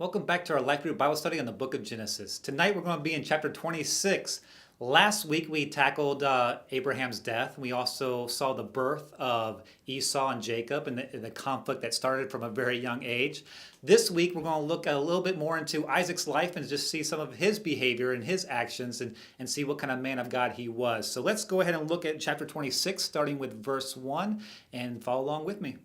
Welcome back to our Life Group Bible study on the book of Genesis. Tonight we're going to be in chapter 26. Last week we tackled Abraham's death. We also saw the birth of Esau and Jacob and the conflict that started from a very young age. This week we're going to look a little bit more into Isaac's life and just see some of his behavior and his actions and see what kind of man of God he was. So let's go ahead and look at chapter 26, starting with verse 1, and follow along with me.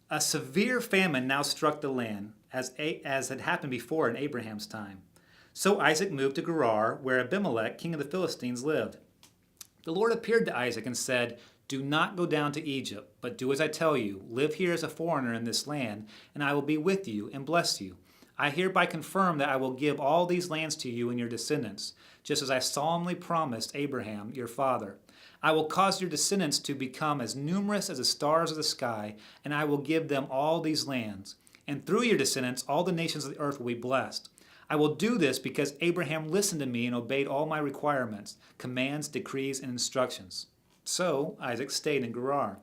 A severe famine now struck the land, as had happened before in Abraham's time. So Isaac moved to Gerar, where Abimelech, king of the Philistines, lived. The Lord appeared to Isaac and said, "Do not go down to Egypt, but do as I tell you. Live here as a foreigner in this land, and I will be with you and bless you. I hereby confirm that I will give all these lands to you and your descendants, just as I solemnly promised Abraham, your father. I will cause your descendants to become as numerous as the stars of the sky, and I will give them all these lands. And through your descendants, all the nations of the earth will be blessed. I will do this because Abraham listened to me and obeyed all my requirements, commands, decrees, and instructions." So Isaac stayed in Gerar.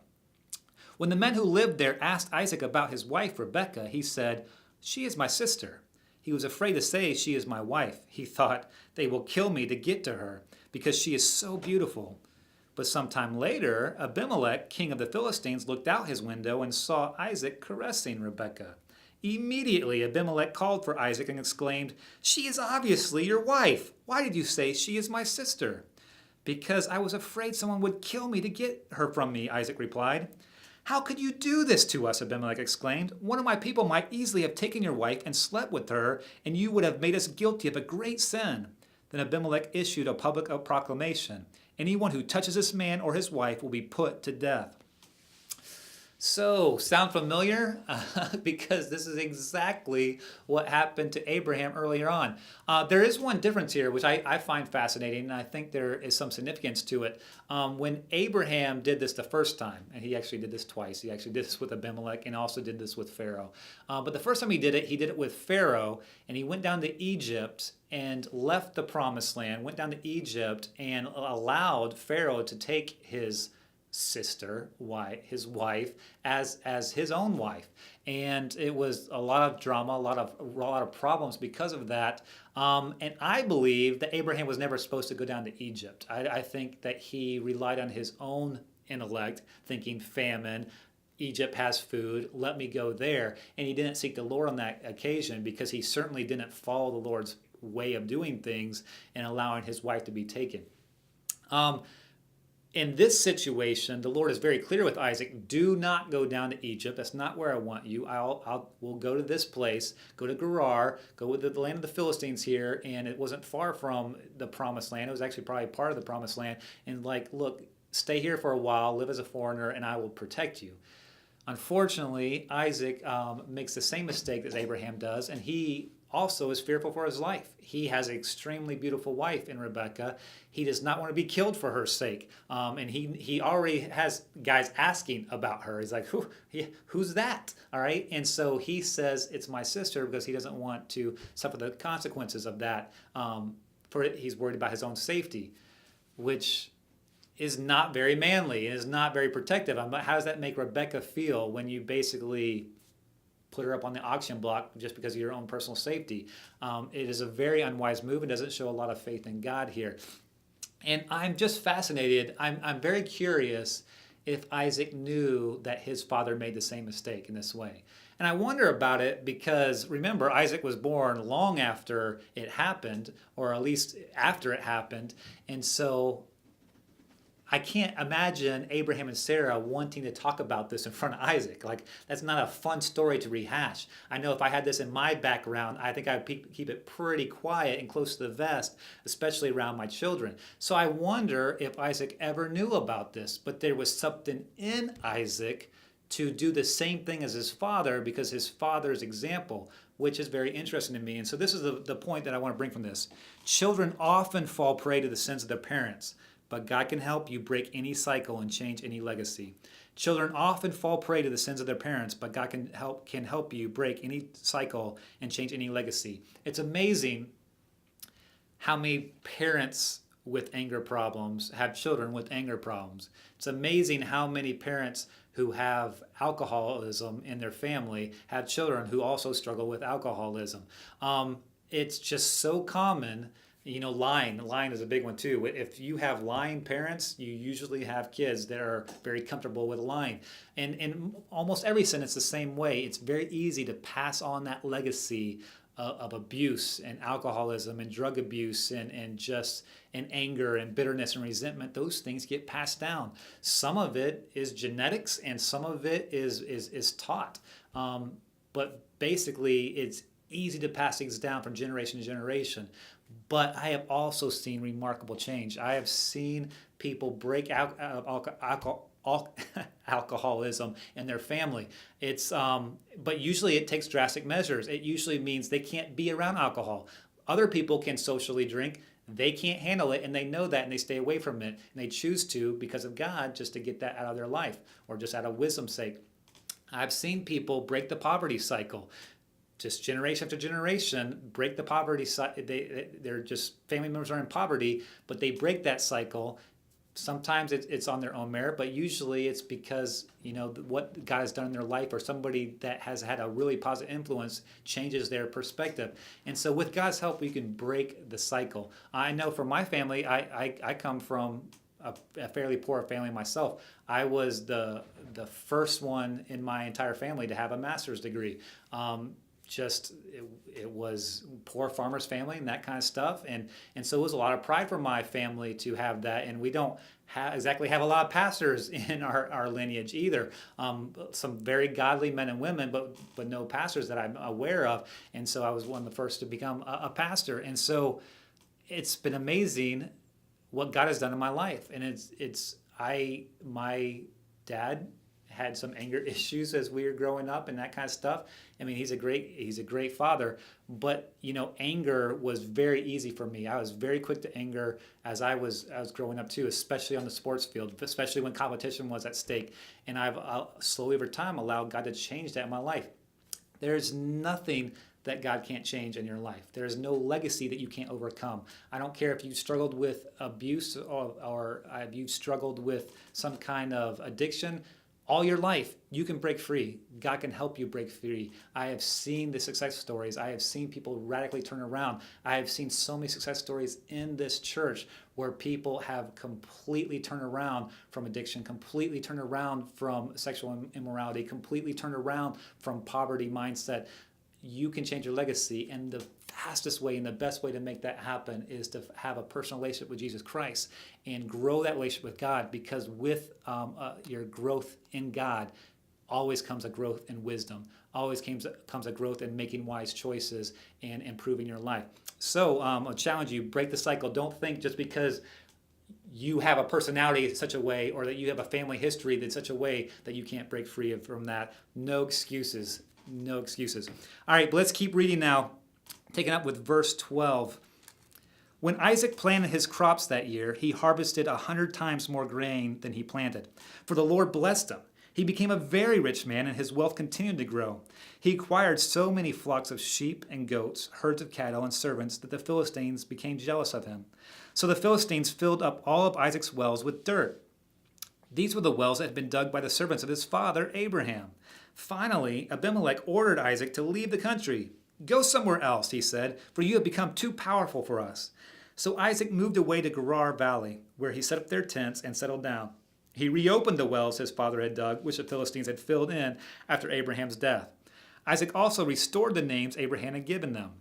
When the men who lived there asked Isaac about his wife Rebekah, he said, "She is my sister." He was afraid to say, "She is my wife." He thought, "They will kill me to get to her, because she is so beautiful." But sometime later, Abimelech, king of the Philistines, looked out his window and saw Isaac caressing Rebekah. Immediately, Abimelech called for Isaac and exclaimed, "She is obviously your wife. Why did you say she is my sister?" "Because I was afraid someone would kill me to get her from me," Isaac replied. "How could you do this to us?" Abimelech exclaimed. "One of my people might easily have taken your wife and slept with her, and you would have made us guilty of a great sin." Then Abimelech issued a public proclamation. "Anyone who touches this man or his wife will be put to death." So, sound familiar? Because this is exactly what happened to Abraham earlier on. There is one difference here, which I find fascinating, and I think there is some significance to it. When Abraham did this the first time, and he actually did this twice, he actually did this with Abimelech and also did this with Pharaoh. But the first time he did it with Pharaoh, and he went down to Egypt and left the promised land, went down to Egypt and allowed Pharaoh to take his sister, his wife, as his own wife, and it was a lot of drama, a lot of problems because of that. And I believe that Abraham was never supposed to go down to Egypt. I think that he relied on his own intellect, thinking famine. Egypt has food, let me go there. And he didn't seek the Lord on that occasion because he certainly didn't follow the Lord's way of doing things and allowing his wife to be taken. In this situation, the Lord is very clear with Isaac, do not go down to Egypt. That's not where I want you. We'll go to this place, go to Gerar, go to the land of the Philistines here, and it wasn't far from the promised land. It was actually probably part of the promised land. And look, stay here for a while, live as a foreigner, and I will protect you. Unfortunately, Isaac makes the same mistake as Abraham does, and he also is fearful for his life. He has an extremely beautiful wife in Rebekah. He does not want to be killed for her sake. And he already has guys asking about her. He's like, who's that? All right. And so he says, it's my sister, because he doesn't want to suffer the consequences of that. He's worried about his own safety, which is not very manly and is not very protective. How does that make Rebekah feel when you basically put her up on the auction block just because of your own personal safety? It is a very unwise move and doesn't show a lot of faith in God here. And I'm just fascinated. I'm very curious if Isaac knew that his father made the same mistake in this way. And I wonder about it because, remember, Isaac was born long after it happened, or at least after it happened. And so I can't imagine Abraham and Sarah wanting to talk about this in front of Isaac. That's not a fun story to rehash. I know if I had this in my background, I think I'd keep it pretty quiet and close to the vest, especially around my children. So I wonder if Isaac ever knew about this, but there was something in Isaac to do the same thing as his father because his father's example, which is very interesting to me. And so this is the point that I want to bring from this. Children often fall prey to the sins of their parents, but God can help you break any cycle and change any legacy. Children often fall prey to the sins of their parents, but God can help you break any cycle and change any legacy. It's amazing how many parents with anger problems have children with anger problems. It's amazing how many parents who have alcoholism in their family have children who also struggle with alcoholism. It's just so common. Lying is a big one too. If you have lying parents, you usually have kids that are very comfortable with lying. And in almost every sin, it's the same way. It's very easy to pass on that legacy of abuse and alcoholism and drug abuse and anger and bitterness and resentment. Those things get passed down. Some of it is genetics and some of it is taught. But basically, it's easy to pass things down from generation to generation. But I have also seen remarkable change. I have seen people break out of alcoholism in their family. But usually it takes drastic measures. It usually means they can't be around alcohol. Other people can socially drink. They can't handle it, and they know that, and they stay away from it. And they choose to, because of God, just to get that out of their life, or just out of wisdom's sake. I've seen people break the poverty cycle. Just generation after generation, break the poverty cycle. They're just family members are in poverty, but they break that cycle. Sometimes it's on their own merit, but usually it's because what God has done in their life, or somebody that has had a really positive influence changes their perspective. And so with God's help, we can break the cycle. I know for my family, I come from a fairly poor family myself. I was the first one in my entire family to have a master's degree. It was poor farmers family and that kind of stuff, and so it was a lot of pride for my family to have that. And we don't exactly have a lot of pastors in our lineage either. Some very godly men and women, but no pastors that I'm aware of. And so I was one of the first to become a pastor. And so it's been amazing what God has done in my life. And my dad had some anger issues as we were growing up and that kind of stuff. I mean, he's a great father, but anger was very easy for me. I was very quick to anger as I was growing up too, especially on the sports field, especially when competition was at stake. And I've slowly over time allowed God to change that in my life. There's nothing that God can't change in your life. There is no legacy that you can't overcome. I don't care if you struggled with abuse or you've struggled with some kind of addiction. All your life, you can break free. God can help you break free. I have seen the success stories. I have seen people radically turn around. I have seen so many success stories in this church where people have completely turned around from addiction, completely turned around from sexual immorality, completely turned around from poverty mindset. You can change your legacy, and the fastest way and the best way to make that happen is to have a personal relationship with Jesus Christ and grow that relationship with God, because with your growth in God always comes a growth in wisdom, always comes a growth in making wise choices and improving your life. So I'll challenge you, break the cycle. Don't think just because you have a personality in such a way, or that you have a family history that's such a way, that you can't break free from that. No excuses. No excuses. All right, but let's keep reading now, taking up with verse 12. When Isaac planted his crops that year, he harvested 100 times more grain than he planted, for the Lord blessed him. He became a very rich man, and his wealth continued to grow. He acquired so many flocks of sheep and goats, herds of cattle, and servants that the Philistines became jealous of him. So the Philistines filled up all of Isaac's wells with dirt. These were the wells that had been dug by the servants of his father Abraham. Finally, Abimelech ordered Isaac to leave the country. "Go somewhere else," he said, "for you have become too powerful for us." So Isaac moved away to Gerar Valley, where he set up their tents and settled down. He reopened the wells his father had dug, which the Philistines had filled in after Abraham's death. Isaac also restored the names Abraham had given them.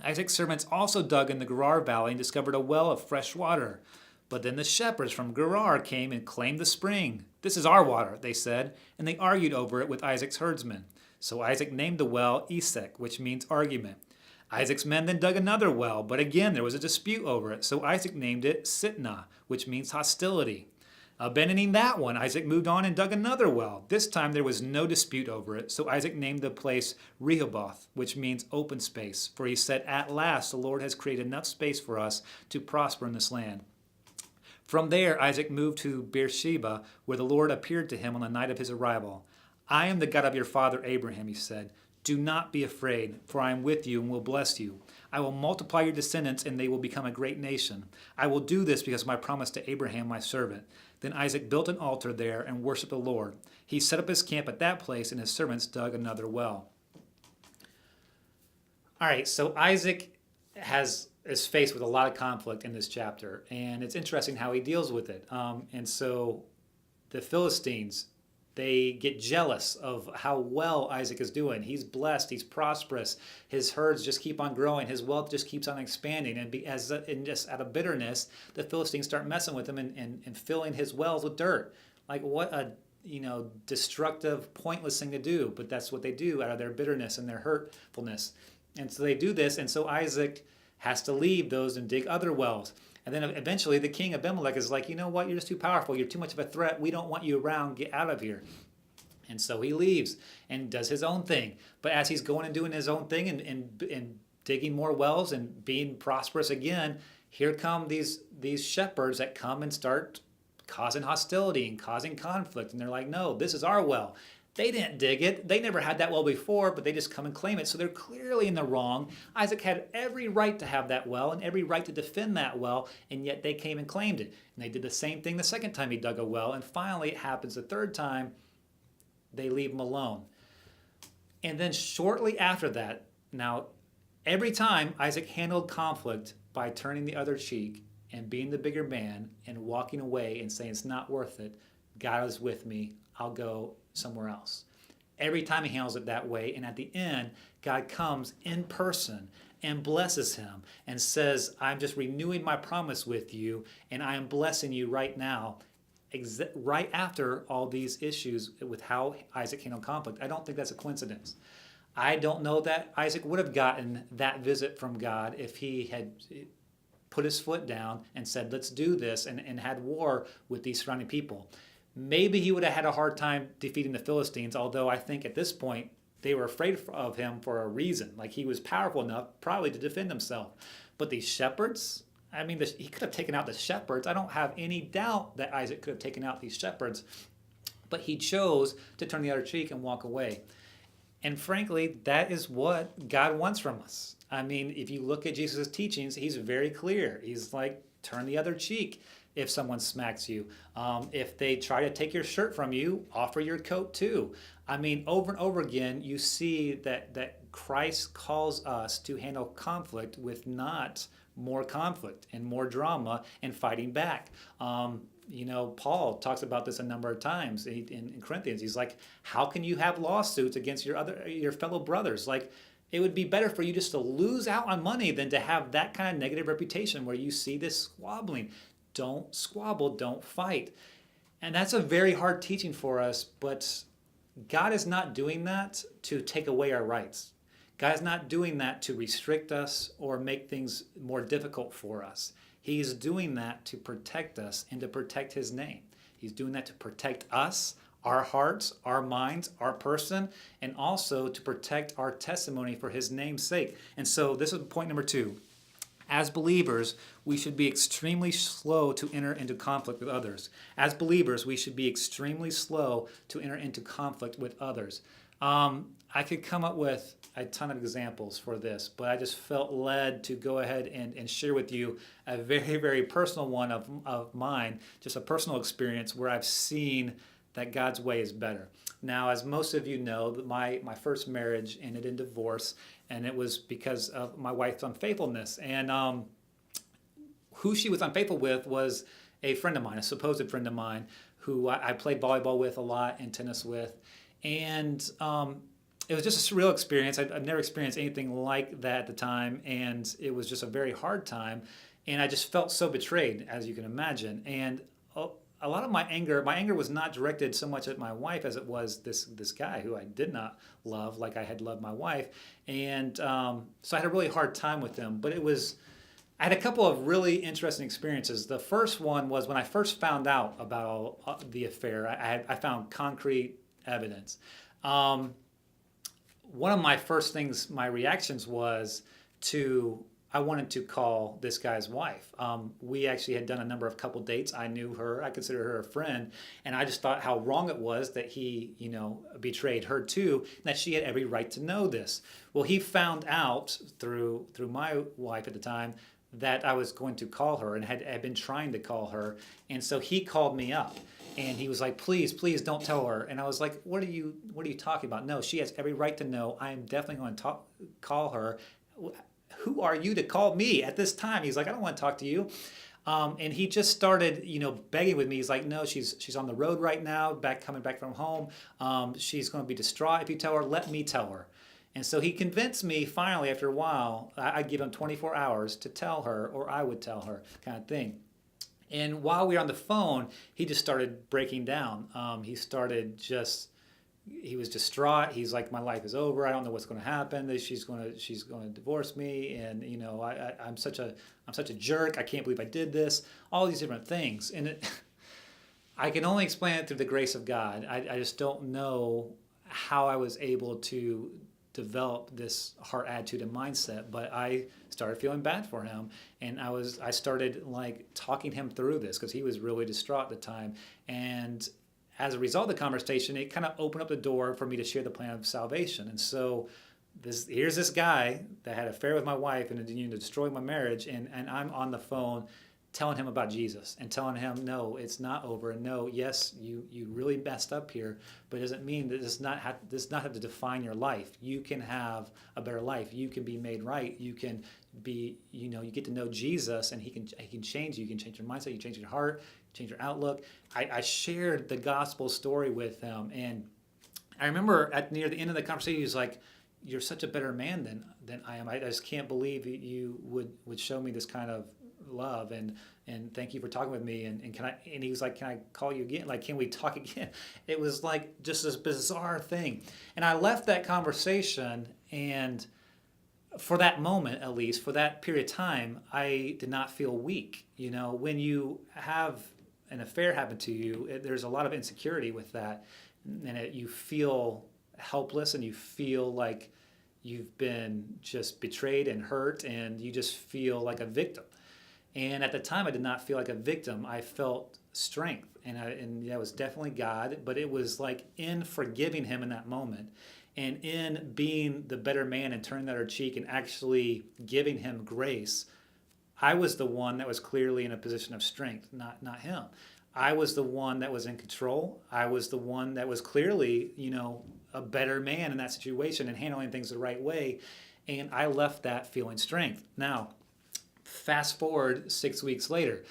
Isaac's servants also dug in the Gerar Valley and discovered a well of fresh water. But then the shepherds from Gerar came and claimed the spring. "This is our water," they said, and they argued over it with Isaac's herdsmen. So Isaac named the well Esek, which means argument. Isaac's men then dug another well, but again there was a dispute over it, so Isaac named it Sitnah, which means hostility. Abandoning that one, Isaac moved on and dug another well. This time there was no dispute over it, so Isaac named the place Rehoboth, which means open space, for he said, "At last the Lord has created enough space for us to prosper in this land." From there, Isaac moved to Beersheba, where the Lord appeared to him on the night of his arrival. "I am the God of your father Abraham," he said. "Do not be afraid, for I am with you and will bless you. I will multiply your descendants, and they will become a great nation. I will do this because of my promise to Abraham, my servant. Then Isaac built an altar there and worshiped the Lord. He set up his camp at that place, and his servants dug another well. All right, so Isaac is faced with a lot of conflict in this chapter, and it's interesting how he deals with it. And so the Philistines, they get jealous of how well Isaac is doing. He's blessed, he's prosperous, his herds just keep on growing, his wealth just keeps on expanding, and just out of bitterness, the Philistines start messing with him and filling his wells with dirt. Like, what a destructive, pointless thing to do, but that's what they do out of their bitterness and their hurtfulness. And so they do this, and so Isaac has to leave those and dig other wells. And then eventually the king Abimelech is like, you know what, you're just too powerful, you're too much of a threat, we don't want you around, get out of here. And so he leaves and does his own thing. But as he's going and doing his own thing and digging more wells and being prosperous again, here come these shepherds that come and start causing hostility and causing conflict. And they're like, no, this is our well. They didn't dig it. They never had that well before, but they just come and claim it. So they're clearly in the wrong. Isaac had every right to have that well and every right to defend that well, and yet they came and claimed it. And they did the same thing the second time he dug a well, and finally it happens the third time, they leave him alone. And then shortly after that, now every time Isaac handled conflict by turning the other cheek and being the bigger man and walking away and saying it's not worth it, God is with me, I'll go somewhere else. Every time he handles it that way, and at the end, God comes in person and blesses him and says, I'm just renewing my promise with you, and I am blessing you right now, right after all these issues with how Isaac handled conflict. I don't think that's a coincidence. I don't know that Isaac would have gotten that visit from God if he had put his foot down and said, let's do this, and had war with these surrounding people. Maybe he would have had a hard time defeating the Philistines, although I think at this point they were afraid of him for a reason. Like, he was powerful enough probably to defend himself. But these shepherds, I mean, he could have taken out the shepherds. I don't have any doubt that Isaac could have taken out these shepherds, but he chose to turn the other cheek and walk away. And frankly, that is what God wants from us. I mean, if you look at Jesus' teachings, he's very clear. He's like, turn the other cheek if someone smacks you. If they try to take your shirt from you, offer your coat too. I mean, over and over again, you see that Christ calls us to handle conflict with not more conflict and more drama and fighting back. Paul talks about this a number of times in Corinthians. He's like, how can you have lawsuits against your fellow brothers? Like, it would be better for you just to lose out on money than to have that kind of negative reputation where you see this squabbling. Don't squabble, don't fight. And that's a very hard teaching for us, but God is not doing that to take away our rights. God is not doing that to restrict us or make things more difficult for us. He's doing that to protect us and to protect his name. He's doing that to protect us, our hearts, our minds, our person, and also to protect our testimony for his name's sake. And so this is point number 2. As believers, we should be extremely slow to enter into conflict with others. As believers, we should be extremely slow to enter into conflict with others. I could come up with a ton of examples for this, but I just felt led to go ahead and share with you a very, very personal one of mine, just a personal experience where I've seen that God's way is better. Now, as most of you know, my first marriage ended in divorce, and it was because of my wife's unfaithfulness. And who she was unfaithful with was a friend of mine, a supposed friend of mine, who I played volleyball with a lot and tennis with. And it was just a surreal experience. I've never experienced anything like that at the time, and it was just a very hard time. And I just felt so betrayed, as you can imagine. And a lot of my anger was not directed so much at my wife as it was this guy who I did not love like I had loved my wife. And so I had a really hard time with him. But I had a couple of really interesting experiences. The first one was when I first found out about the affair. I found concrete evidence. One of my first things, my reactions was I wanted to call this guy's wife. We actually had done a number of couple dates. I knew her. I considered her a friend. And I just thought how wrong it was that he, betrayed her too, and that she had every right to know this. Well, he found out through my wife at the time that I was going to call her and had been trying to call her. And so he called me up and he was like, please, please don't tell her. And I was like, what are you talking about? No, she has every right to know. I am definitely going to call her. Who are you to call me at this time? He's like, I don't want to talk to you. And he just started, begging with me. He's like, no, she's on the road right now, coming back from home. She's going to be distraught if you tell her. Let me tell her. And so he convinced me finally after a while. I'd give him 24 hours to tell her, or I would tell her, kind of thing. And while we were on the phone, he just started breaking down. He was distraught. He's like, my life is over. I don't know what's going to happen. She's going to divorce me, and I'm such a jerk. I can't believe I did this. All these different things, and I can only explain it through the grace of God. I just don't know how I was able to develop this heart attitude and mindset, but I started feeling bad for him, and I started like talking him through this because he was really distraught at the time. And as a result of the conversation, it kind of opened up the door for me to share the plan of salvation. And so here's this guy that had an affair with my wife and continued to destroy my marriage, and I'm on the phone telling him about Jesus and telling him, no, it's not over. And no, yes, you really messed up here, but it doesn't mean that does not have to define your life. You can have a better life. You can be made right. You can be, you get to know Jesus, and he can change you. You can change your mindset. You change your heart, change your outlook. I shared the gospel story with him, and I remember near the end of the conversation, he was like, you're such a better man than I am. I just can't believe you would show me this kind of love, and thank you for talking with me, and he was like, can I call you again? Like, can we talk again? It was like just this bizarre thing. And I left that conversation, and for that moment, at least for that period of time, I did not feel weak. When you have an affair happen to you, there's a lot of insecurity with that, and you feel helpless, and you feel like you've been just betrayed and hurt, and you just feel like a victim. And at the time, I did not feel like a victim. I felt strength, and that was definitely God. But it was like in forgiving him in that moment, and in being the better man and turning the other cheek and actually giving him grace, I was the one that was clearly in a position of strength, not him. I was the one that was in control. I was the one that was clearly, a better man in that situation and handling things the right way. And I left that feeling strength. Now, fast forward 6 weeks later,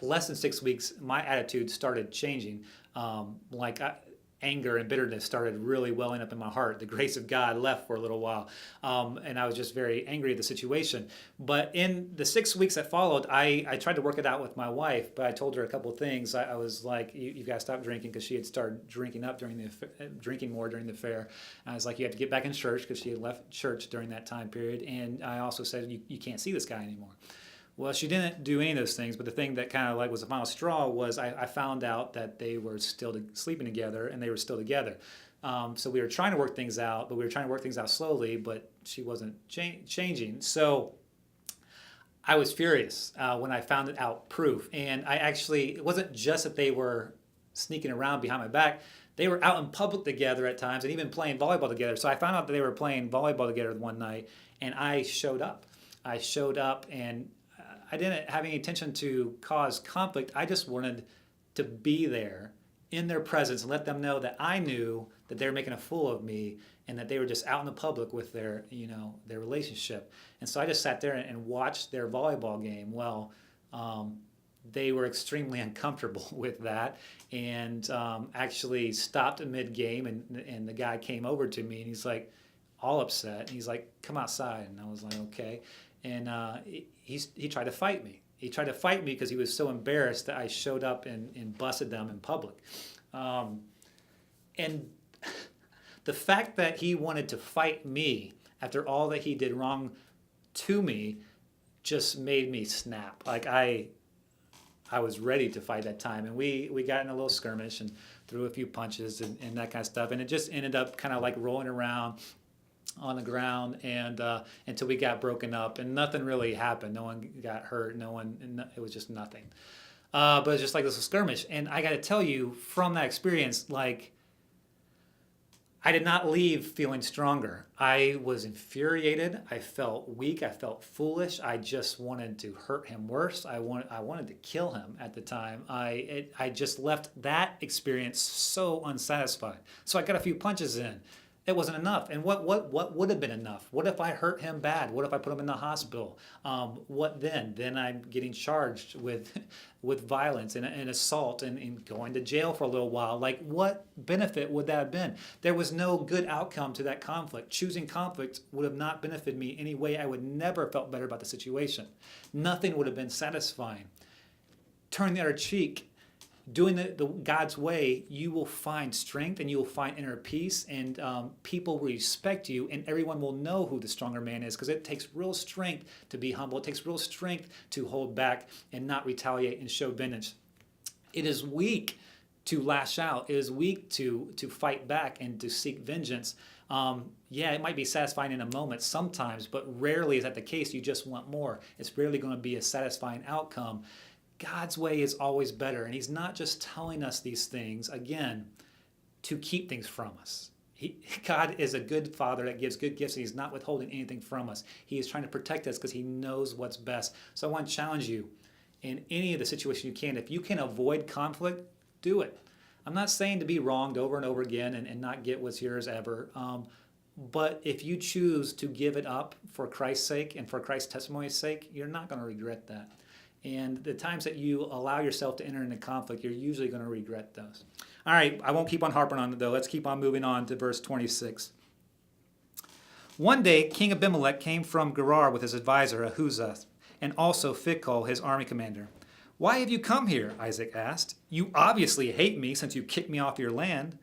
less than 6 weeks, my attitude started changing. Anger and bitterness started really welling up in my heart. The grace of God left for a little while, and I was just very angry at the situation. But in the 6 weeks that followed, I tried to work it out with my wife, but I told her a couple of things. I was like, you got to stop drinking, because she had started drinking more during the affair. And I was like, you have to get back in church, because she had left church during that time period. And I also said, you can't see this guy anymore. Well, she didn't do any of those things, but the thing that kind of like was the final straw was I found out that they were still sleeping together, and they were still together. So we were trying to work things out, but we were trying to work things out slowly, but she wasn't changing. So I was furious when I found it out proof. And it wasn't just that they were sneaking around behind my back. They were out in public together at times and even playing volleyball together. So I found out that they were playing volleyball together one night, and I showed up. And I didn't have any intention to cause conflict. I just wanted to be there in their presence and let them know that I knew that they were making a fool of me, and that they were just out in the public with their relationship. And so I just sat there and watched their volleyball game. Well, they were extremely uncomfortable with that, and actually stopped mid-game, and the guy came over to me, and he's like all upset, and he's like, come outside. And I was like, okay. And he tried to fight me. He tried to fight me because he was so embarrassed that I showed up and busted them in public. And the fact that he wanted to fight me after all that he did wrong to me just made me snap. Like I was ready to fight that time. And we got in a little skirmish and threw a few punches and that kind of stuff. And it just ended up kind of like rolling around on the ground and until we got broken up, and nothing really happened. No one got hurt. It was just nothing. But it's just like this skirmish. And I got to tell you, from that experience, like I did not leave feeling stronger. I was infuriated. I felt weak. I felt foolish. I just wanted to hurt him worse. I wanted to kill him at the time. I just left that experience so unsatisfied. So I got a few punches in. It wasn't enough. And what would have been enough? What if I hurt him bad? What if I put him in the hospital? What then? Then I'm getting charged with violence and assault and going to jail for a little while. Like, what benefit would that have been? There was no good outcome to that conflict. Choosing conflict would have not benefited me any way. I would never have felt better about the situation. Nothing would have been satisfying. Turning the other cheek, doing the God's way, you will find strength and you will find inner peace, and people will respect you, and everyone will know who the stronger man is, because it takes real strength to be humble. It takes real strength to hold back and not retaliate and show vengeance. It is weak to lash out. It is weak to fight back and to seek vengeance. Yeah, it might be satisfying in a moment sometimes, but rarely is that the case. You just want more. It's rarely going to be a satisfying outcome. God's way is always better, and he's not just telling us these things, again, to keep things from us. God is a good father that gives good gifts, and he's not withholding anything from us. He is trying to protect us because he knows what's best. So I want to challenge you in any of the situation you can. If you can avoid conflict, do it. I'm not saying to be wronged over and over again and not get what's yours ever. But if you choose to give it up for Christ's sake and for Christ's testimony's sake, you're not going to regret that. And the times that you allow yourself to enter into conflict, you're usually going to regret those. All right, I won't keep on harping on it, though. Let's keep on moving on to verse 26. One day, King Abimelech came from Gerar with his advisor, Ahuzzath, and also Phicol, his army commander. "Why have you come here?" Isaac asked. "You obviously hate me since you kicked me off your land."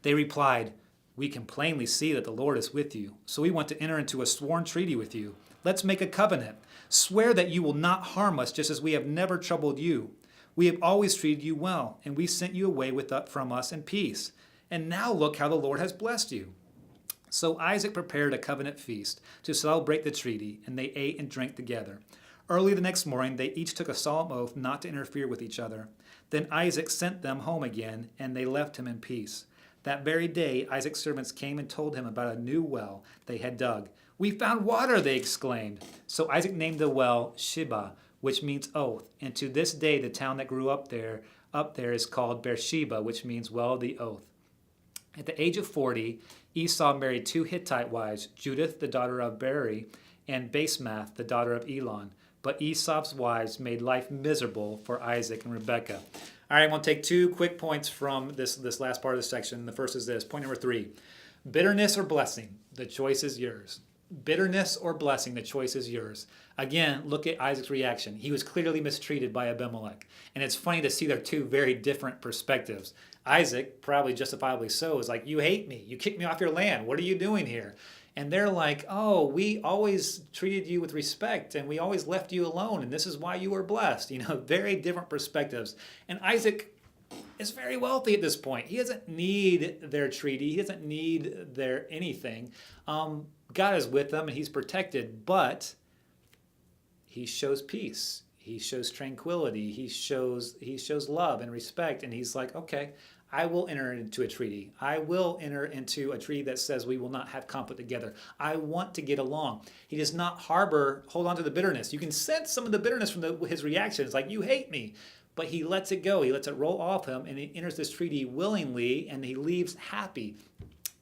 They replied, "We can plainly see that the Lord is with you, so we want to enter into a sworn treaty with you. Let's make a covenant. Swear that you will not harm us, just as we have never troubled you. We have always treated you well, and we sent you away from us in peace. And now look how the Lord has blessed you." So Isaac prepared a covenant feast to celebrate the treaty, and they ate and drank together. Early the next morning, they each took a solemn oath not to interfere with each other. Then Isaac sent them home again, and they left him in peace. That very day, Isaac's servants came and told him about a new well they had dug. "We found water," they exclaimed. So Isaac named the well Sheba, which means oath. And to this day, the town that grew up there is called Beersheba, which means well of the oath. At the age of 40, Esau married two Hittite wives, Judith, the daughter of Beeri, and Basemath, the daughter of Elon. But Esau's wives made life miserable for Isaac and Rebekah. All right, I'm going to take 2 quick points from this last part of the section. The first is this. Point number 3. Bitterness or blessing? The choice is yours. Bitterness or blessing, the choice is yours. Again, look at Isaac's reaction. He was clearly mistreated by Abimelech. And it's funny to see their 2 very different perspectives. Isaac, probably justifiably so, is like, "You hate me. You kicked me off your land. What are you doing here?" And they're like, "Oh, we always treated you with respect, and we always left you alone, and this is why you were blessed." Very different perspectives. And Isaac is very wealthy at this point. He doesn't need their treaty. He doesn't need their anything. God is with them, and he's protected, but he shows peace. He shows tranquility. He shows love and respect, and he's like, "Okay, I will enter into a treaty. I will enter into a treaty that says we will not have conflict together. I want to get along." He does not hold on to the bitterness. You can sense some of the bitterness from his reaction. It's like, "You hate me." But he lets it go. He lets it roll off him, and he enters this treaty willingly, and he leaves happy.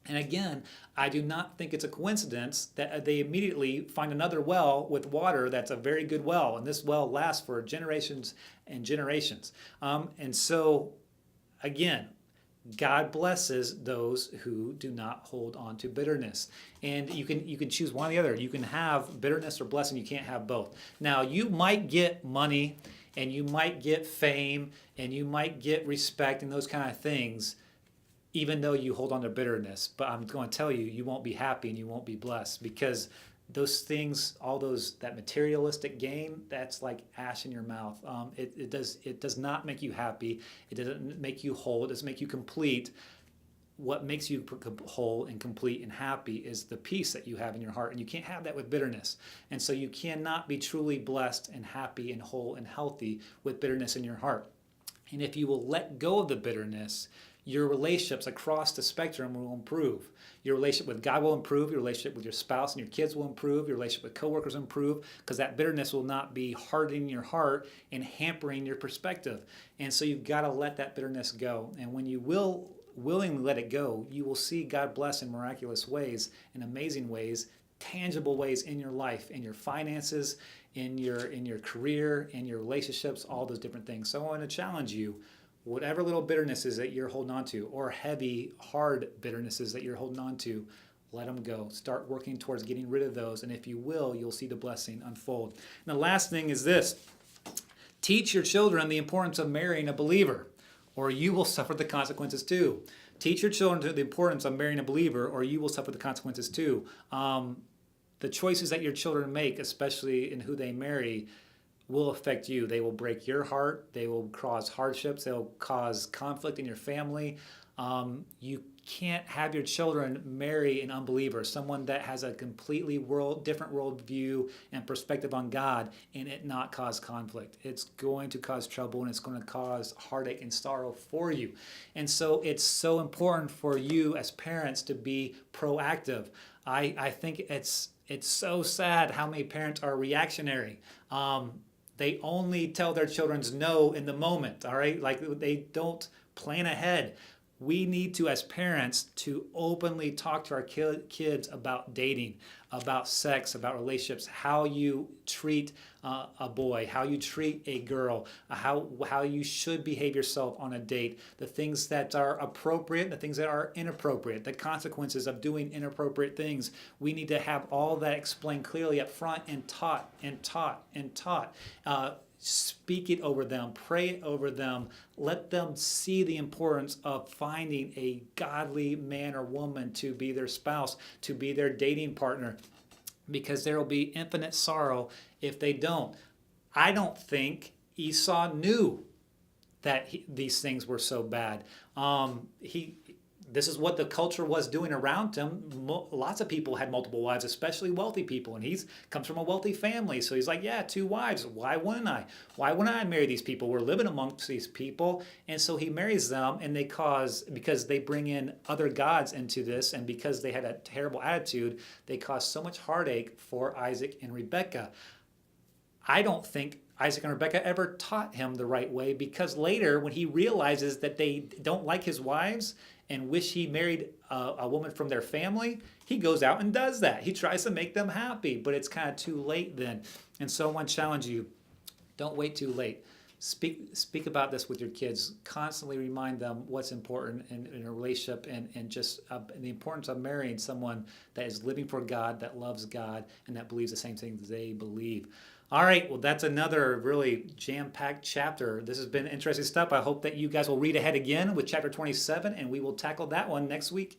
And again, I do not think it's a coincidence that they immediately find another well with water that's a very good well. And this well lasts for generations and generations. And so, again, God blesses those who do not hold on to bitterness. And you can choose one or the other. You can have bitterness or blessing. You can't have both. Now, you might get money, and you might get fame, and you might get respect and those kind of things, even though you hold on to bitterness. But I'm going to tell you, you won't be happy and you won't be blessed, because those things, that materialistic gain, that's like ash in your mouth. It does not make you happy. It doesn't make you whole. It doesn't make you complete. What makes you whole and complete and happy is the peace that you have in your heart, and you can't have that with bitterness. And so you cannot be truly blessed and happy and whole and healthy with bitterness in your heart. And if you will let go of the bitterness, your relationships across the spectrum will improve. Your relationship with God will improve. Your relationship with your spouse and your kids will improve. Your relationship with coworkers will improve, because that bitterness will not be hardening your heart and hampering your perspective. And so you've got to let that bitterness go. And when you will willingly let it go, you will see God bless in miraculous ways, in amazing ways, tangible ways in your life, in your finances, in your career, in your relationships, all those different things. So I want to challenge you, whatever little bitternesses that you're holding on to, or heavy, hard bitternesses that you're holding on to, let them go. Start working towards getting rid of those. And if you will, you'll see the blessing unfold. And the last thing is this: teach your children the importance of marrying a believer, or you will suffer the consequences too. Teach your children the importance of marrying a believer, or you will suffer the consequences too. The choices that your children make, especially in who they marry, will affect you. They will break your heart. They will cause hardships. They'll cause conflict in your family. You can't have your children marry an unbeliever, someone that has a completely different worldview and perspective on God, and it not cause conflict. It's going to cause trouble, and it's going to cause heartache and sorrow for you. And so it's so important for you as parents to be proactive. I think it's so sad how many parents are reactionary. They only tell their children no in the moment, all right? Like, they don't plan ahead. We need to, as parents, to openly talk to our kids about dating, about sex, about relationships, how you treat a boy, how you treat a girl, how you should behave yourself on a date, the things that are appropriate, the things that are inappropriate, the consequences of doing inappropriate things. We need to have all that explained clearly up front and taught and taught and taught. Speak it over them, pray it over them, let them see the importance of finding a godly man or woman to be their spouse, to be their dating partner, because there will be infinite sorrow if they don't. I don't think Esau knew that these things were so bad. This is what the culture was doing around him. Lots of people had multiple wives, especially wealthy people. And he comes from a wealthy family. So he's like, yeah, 2 wives. Why wouldn't I? Why wouldn't I marry these people? We're living amongst these people. And so he marries them, and because they bring in other gods into this, and because they had a terrible attitude, they caused so much heartache for Isaac and Rebekah. I don't think Isaac and Rebekah ever taught him the right way, because later, when he realizes that they don't like his wives and wish he married a woman from their family, he goes out and does that. He tries to make them happy, but it's kind of too late then. And so I want to challenge you, don't wait too late. Speak about this with your kids. Constantly remind them what's important in a relationship, and just the importance of marrying someone that is living for God, that loves God, and that believes the same things they believe. All right, well, that's another really jam-packed chapter. This has been interesting stuff. I hope that you guys will read ahead again with chapter 27, and we will tackle that one next week.